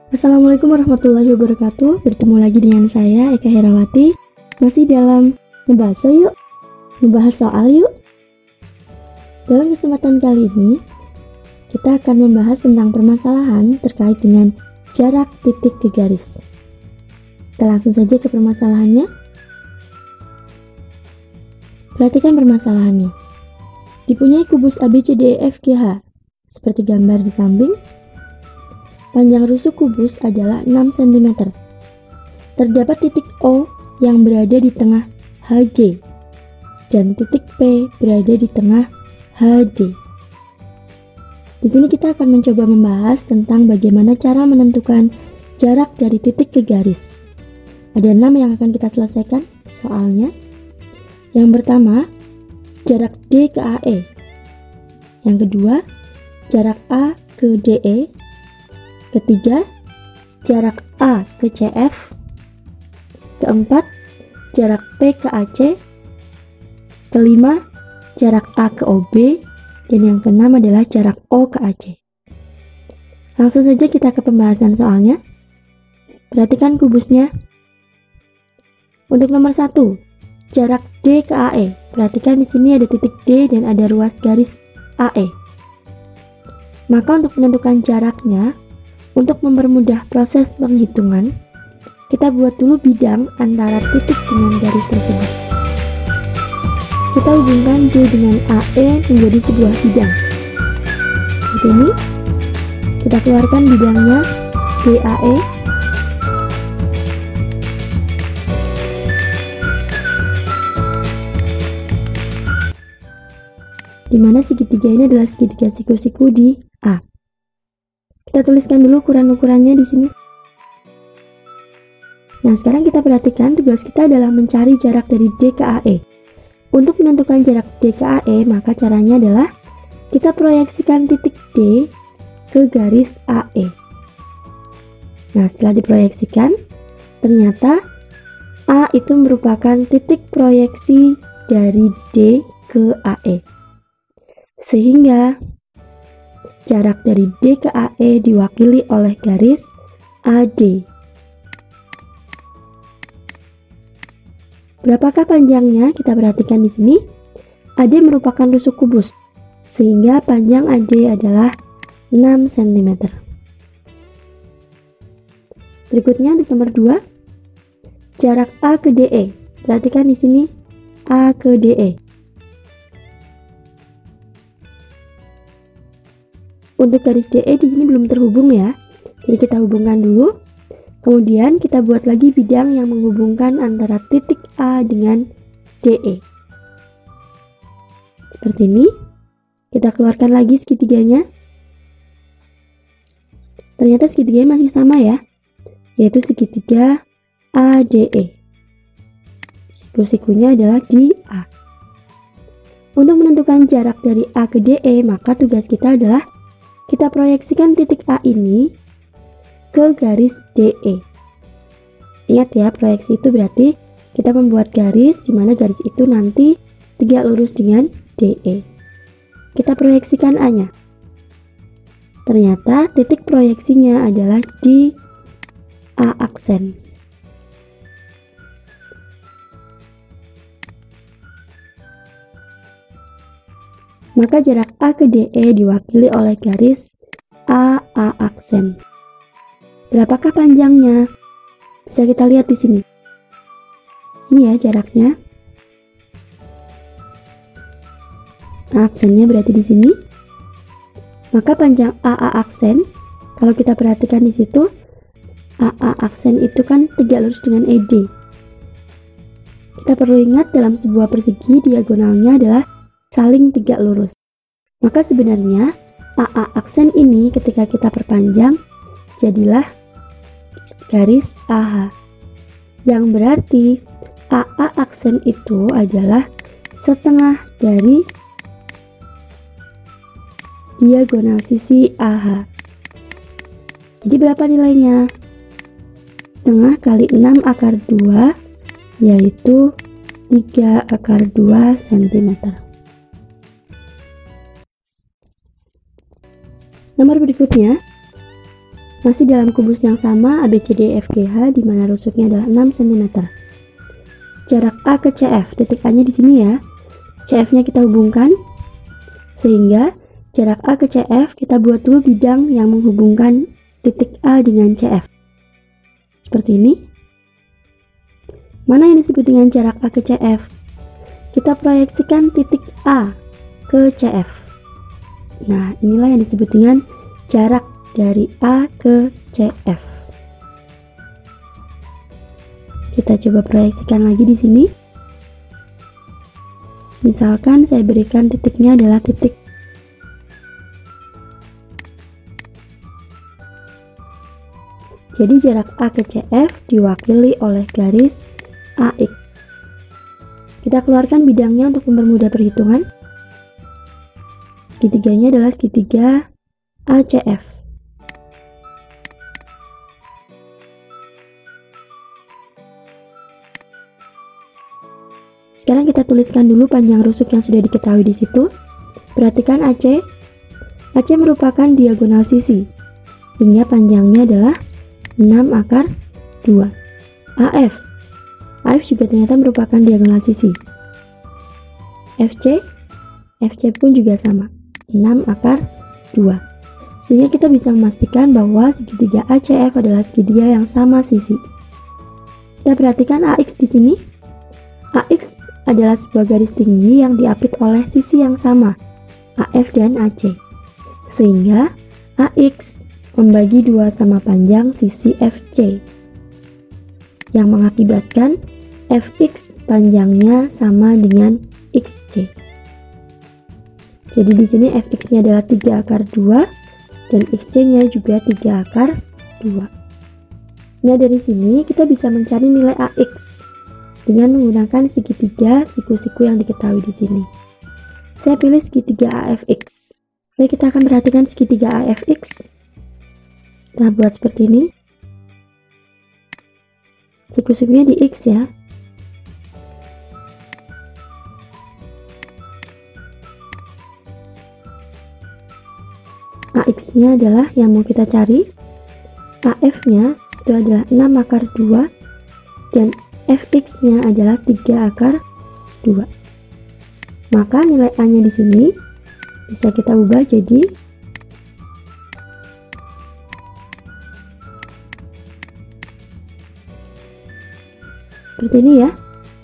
Assalamualaikum warahmatullahi wabarakatuh. Bertemu lagi dengan saya Eka Herawati. Masih dalam Ngebahas yuk. Ngebahas soal yuk. Dalam kesempatan kali ini kita akan membahas tentang permasalahan terkait dengan jarak titik ke garis. Kita langsung saja ke permasalahannya. Perhatikan permasalahannya. Dipunyai kubus ABCDEFGH seperti gambar di samping. Panjang rusuk kubus adalah 6 cm. Terdapat titik O yang berada di tengah HG dan titik P berada di tengah HD. Di sini kita akan mencoba membahas tentang bagaimana cara menentukan jarak dari titik ke garis. Ada 6 yang akan kita selesaikan soalnya. Yang pertama, jarak D ke AE. Yang kedua, jarak A ke DE. Ketiga, jarak A ke CF. Keempat, jarak P ke AC. Kelima, jarak A ke OB. Dan yang keenam adalah jarak O ke AC. Langsung saja kita ke pembahasan soalnya. Perhatikan kubusnya. Untuk nomor 1, jarak D ke AE. Perhatikan di sini ada titik D dan ada ruas garis AE. Maka untuk menentukan jaraknya, untuk mempermudah proses penghitungan, kita buat dulu bidang antara titik dengan garis tersebut. Kita hubungkan D dengan AE menjadi sebuah bidang. Seperti ini. Kita keluarkan bidangnya DAE. Di mana segitiga ini adalah segitiga siku-siku di A. Kita tuliskan dulu ukuran-ukurannya di sini. Nah, sekarang kita perhatikan tugas kita adalah mencari jarak dari D ke AE. Untuk menentukan jarak D ke AE, maka caranya adalah kita proyeksikan titik D ke garis AE. Nah, setelah diproyeksikan, ternyata A itu merupakan titik proyeksi dari D ke AE. Sehingga jarak dari D ke AE diwakili oleh garis AD. Berapakah panjangnya? Kita perhatikan di sini. AD merupakan rusuk kubus, sehingga panjang AD adalah 6 cm. Berikutnya untuk nomor 2, jarak A ke DE. Perhatikan di sini A ke DE. Untuk garis DE di sini belum terhubung ya. Jadi kita hubungkan dulu. Kemudian kita buat lagi bidang yang menghubungkan antara titik A dengan DE. Seperti ini. Kita keluarkan lagi segitiganya. Ternyata segitiganya masih sama ya. Yaitu segitiga ADE. Siku-sikunya adalah di A. Untuk menentukan jarak dari A ke DE, maka tugas kita adalah kita proyeksikan titik A ini ke garis DE. Ingat ya, proyeksi itu berarti kita membuat garis di mana garis itu nanti tegak lurus dengan DE. Kita proyeksikan A-nya. Ternyata titik proyeksinya adalah di A aksen. Maka jarak A ke DE diwakili oleh garis AA aksen. Berapakah panjangnya? Bisa kita lihat di sini. Ini ya jaraknya. A aksennya berarti di sini. Maka panjang AA aksen, kalau kita perhatikan di situ, AA aksen itu kan tegak lurus dengan ED. Kita perlu ingat dalam sebuah persegi diagonalnya adalah saling tegak lurus. Maka sebenarnya AA aksen ini ketika kita perpanjang jadilah garis AH. Yang berarti AA aksen itu adalah setengah dari diagonal sisi AH. Jadi berapa nilainya? Setengah kali 6 akar 2 yaitu 3 akar 2 cm. Nomor berikutnya, Masih dalam kubus yang sama ABCDEFGH di mana rusuknya adalah 6 cm. Jarak A ke CF, titik A-nya di sini ya. CF-nya kita hubungkan sehingga jarak A ke CF kita buat dulu bidang yang menghubungkan titik A dengan CF. Seperti ini. Mana yang disebut dengan jarak A ke CF? Kita proyeksikan titik A ke CF. Nah, inilah yang disebut dengan jarak dari A ke CF. Kita coba proyeksikan lagi di sini. Misalkan saya berikan titiknya adalah titik jadi jarak A ke CF diwakili oleh garis AX. Kita keluarkan bidangnya untuk mempermudah perhitungan. Segitiganya adalah segitiga ACF. Sekarang kita tuliskan dulu panjang rusuk yang sudah diketahui di situ. Perhatikan AC. AC merupakan diagonal sisi, sehingga panjangnya adalah 6/2. AF. AF juga ternyata merupakan diagonal sisi. FC. FC pun juga sama, 6/2. Sehingga kita bisa memastikan bahwa segitiga ACF adalah segitiga yang sama sisi. Kita perhatikan AX di sini. AX adalah sebuah garis tinggi yang diapit oleh sisi yang sama, AF dan AC. Sehingga AX membagi 2 sama panjang sisi FC, yang mengakibatkan FX panjangnya sama dengan XC. Jadi di sini FX-nya adalah 3/2 dan XC-nya juga 3/2. Nah, dari sini kita bisa mencari nilai AX dengan menggunakan segitiga siku-siku yang diketahui di sini. Saya pilih segitiga AFX. Oke, kita akan perhatikan segitiga AFX. Kita buat seperti ini. Siku-sikunya di X ya. AX-nya adalah yang mau kita cari. AF-nya itu adalah 6/2 dan FX-nya adalah 3/2. Maka nilai A-nya di sini bisa kita ubah jadi seperti ini ya.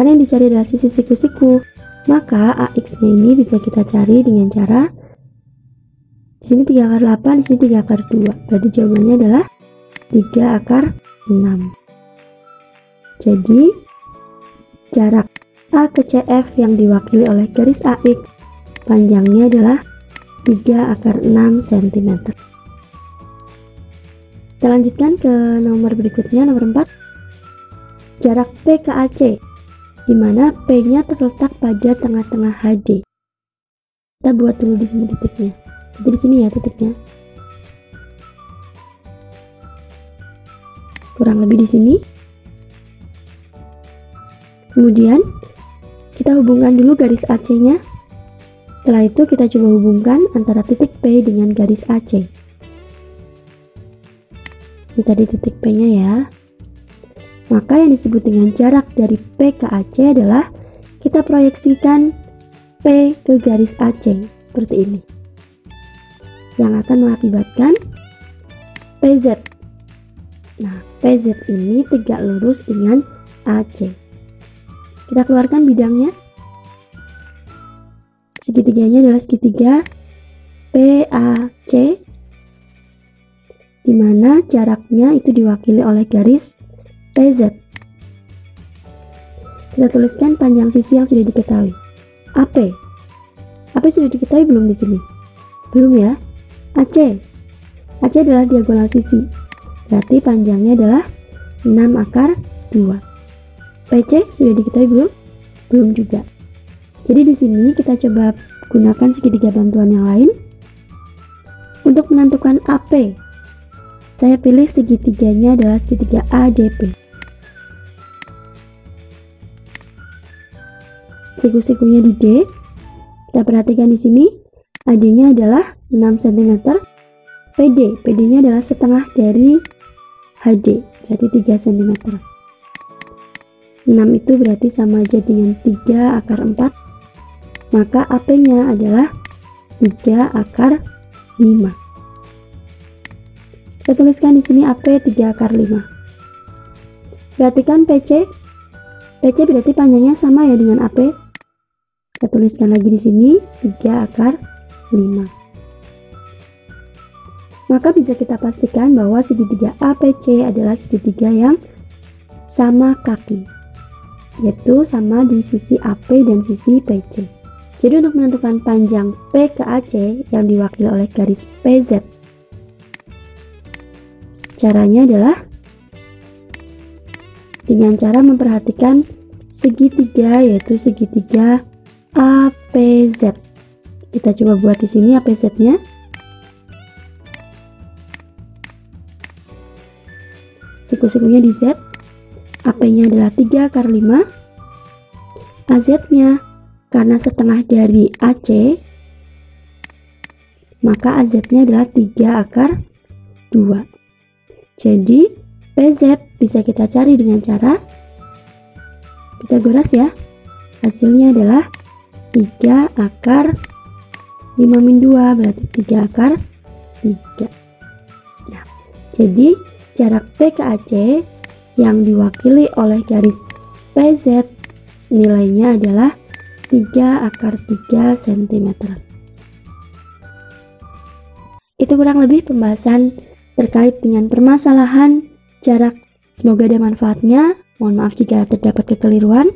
Karena yang dicari adalah sisi siku-siku, maka AX-nya ini bisa kita cari dengan cara di sini 3/8, di sini 3/2. Berarti jawabannya adalah 3/6. Jadi, jarak A ke CF yang diwakili oleh garis AX panjangnya adalah 3/6 cm. Kita lanjutkan ke nomor berikutnya, nomor 4. Jarak P ke AC, di mana P-nya terletak pada tengah-tengah HD. Kita buat dulu di sini titiknya. Jadi di sini ya titiknya. Kurang lebih di sini. Kemudian kita hubungkan dulu garis AC-nya. Setelah itu kita coba hubungkan antara titik P dengan garis AC. Ini tadi titik P-nya ya. Maka yang disebut dengan jarak dari P ke AC adalah kita proyeksikan P ke garis AC seperti ini, yang akan mengakibatkan PZ. Nah, PZ ini tegak lurus dengan AC. Kita keluarkan bidangnya. Segitiganya adalah segitiga PAC, di mana jaraknya itu diwakili oleh garis PZ. Kita tuliskan panjang sisi yang sudah diketahui. AP. AP sudah diketahui belum di sini? Belum ya. AC. AC adalah diagonal sisi. Berarti panjangnya adalah 6/2. PC sudah diketahui belum? Belum juga. Jadi di sini kita coba gunakan segitiga bantuan yang lain. Untuk menentukan AP, saya pilih segitiganya adalah segitiga ADP. Siku-sikunya di D. Kita perhatikan di sini, AD-nya adalah 6 cm PD. PD-nya adalah setengah dari HD, berarti 3 cm. 6 itu berarti sama aja dengan 3 akar 4. Maka AP-nya adalah 3 akar 5. Saya tuliskan di sini AP 3 akar 5. Perhatikan PC. PC berarti panjangnya sama ya dengan AP. Saya tuliskan lagi di sini 3 akar 5. Maka bisa kita pastikan bahwa segitiga APC adalah segitiga yang sama kaki, yaitu sama di sisi AP dan sisi PC. Jadi untuk menentukan panjang P ke AC yang diwakili oleh garis PZ, caranya adalah dengan cara memperhatikan segitiga, yaitu segitiga APZ. Kita coba buat di sini APZ-nya. Siku-sikunya di Z, AP-nya adalah 3 akar 5, AZ-nya karena setengah dari AC, maka AZ-nya adalah 3 akar 2. Jadi, PZ bisa kita cari dengan cara Pitagoras ya. Hasilnya adalah 3 akar 5 min 2, berarti 3 akar 3. Nah, jadi jarak P ke AC yang diwakili oleh garis PZ nilainya adalah 3 akar 3 cm. Itu kurang lebih pembahasan terkait dengan permasalahan jarak. Semoga ada manfaatnya. Mohon maaf jika terdapat kekeliruan.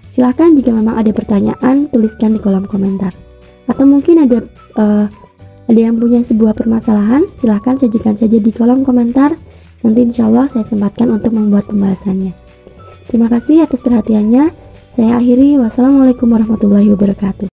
Silahkan jika memang ada pertanyaan, tuliskan di kolom komentar. Atau mungkin ada yang punya sebuah permasalahan, silahkan sajikan saja di kolom komentar. Nanti insya Allah saya sempatkan untuk membuat pembahasannya. Terima kasih atas perhatiannya. Saya akhiri. Wassalamualaikum warahmatullahi wabarakatuh.